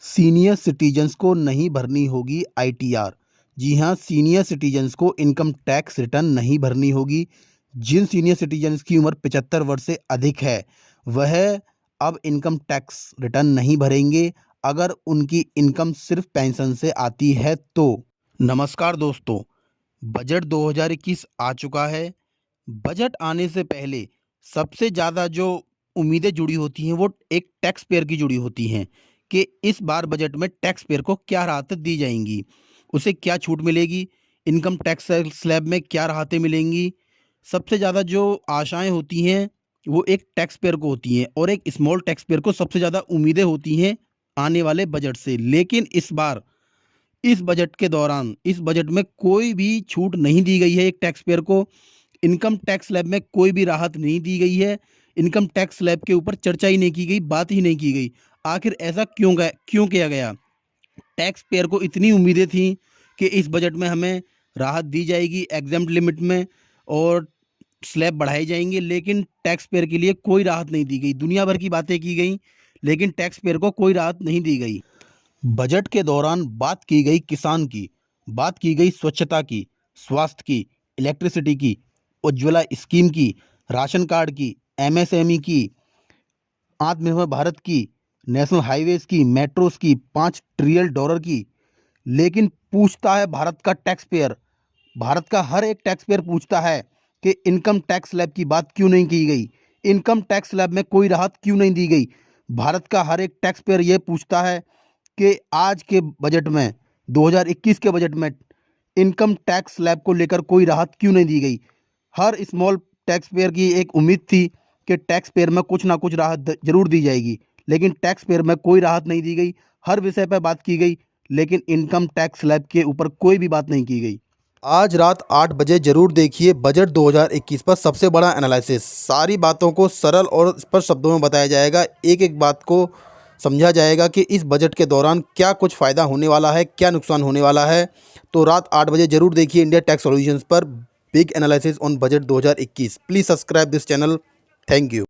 Senior citizens को नहीं भरनी होगी आईटीआर। जी हाँ, सीनियर सिटीजन्स को इनकम टैक्स रिटर्न नहीं भरनी होगी। जिन सीनियर सिटीजन्स की उम्र 75 वर्ष से अधिक है वह अब इनकम टैक्स रिटर्न नहीं भरेंगे अगर उनकी इनकम सिर्फ पेंशन से आती है तो। नमस्कार दोस्तों, बजट 2021 आ चुका है। बजट आने से पहले सबसे ज़्यादा जो उम्मीदें जुड़ी होती हैं वो एक टैक्स पेयर की जुड़ी होती हैं कि इस बार बजट में टैक्स पेयर को क्या राहतें दी जाएंगी, उसे क्या छूट मिलेगी, इनकम टैक्स स्लैब में क्या राहतें मिलेंगी। सबसे ज़्यादा जो आशाएं होती हैं वो एक टैक्स पेयर को होती हैं और एक स्मॉल टैक्स पेयर को सबसे ज़्यादा उम्मीदें होती हैं आने वाले बजट से। लेकिन इस बार इस बजट के दौरान इस बजट में कोई भी छूट नहीं दी गई है एक टैक्स पेयर को। इनकम टैक्स स्लैब में कोई भी राहत नहीं दी गई है। इनकम टैक्स स्लैब के ऊपर चर्चा ही नहीं की गई, बात ही नहीं की गई। आखिर ऐसा क्यों किया गया? टैक्स पेयर को इतनी उम्मीदें थी कि इस बजट में हमें राहत दी जाएगी एग्जम्प्ट लिमिट में और स्लैब बढ़ाए जाएंगे, लेकिन टैक्स पेयर के लिए कोई राहत नहीं दी गई। दुनिया भर की बातें की गई लेकिन टैक्स पेयर को कोई राहत नहीं दी गई। बजट के दौरान बात की गई किसान की, बात की गई स्वच्छता की, स्वास्थ्य की, इलेक्ट्रिसिटी की, उज्ज्वला स्कीम की, राशन कार्ड की, एमएसएमई की, आत्मनिर्भर भारत की, नेशनल हाईवेज की, मेट्रोस की, 5 ट्रिलियन डॉलर की। लेकिन पूछता है भारत का टैक्स पेयर, भारत का हर एक टैक्स पेयर पूछता है कि इनकम टैक्स स्लैब की बात क्यों नहीं की गई, इनकम टैक्स स्लैब में कोई राहत क्यों नहीं दी गई। भारत का हर एक टैक्स पेयर ये पूछता है कि आज के बजट में 2021 के बजट में इनकम टैक्स स्लैब को लेकर कोई राहत क्यों नहीं दी गई। हर स्मॉल टैक्स पेयर की एक उम्मीद थी कि टैक्स पेयर में कुछ ना कुछ राहत जरूर दी जाएगी, लेकिन टैक्स पेयर में कोई राहत नहीं दी गई। हर विषय पर बात की गई लेकिन इनकम टैक्स स्लैब के ऊपर कोई भी बात नहीं की गई। आज रात 8 बजे जरूर देखिए बजट 2021 पर सबसे बड़ा एनालिसिस। सारी बातों को सरल और स्पष्ट शब्दों में बताया जाएगा, एक एक बात को समझा जाएगा कि इस बजट के दौरान क्या कुछ फ़ायदा होने वाला है, क्या नुकसान होने वाला है। तो रात 8 बजे जरूर देखिए इंडिया टैक्स सॉल्यूशंस पर big analysis on budget 2021। Please subscribe this channel. Thank you.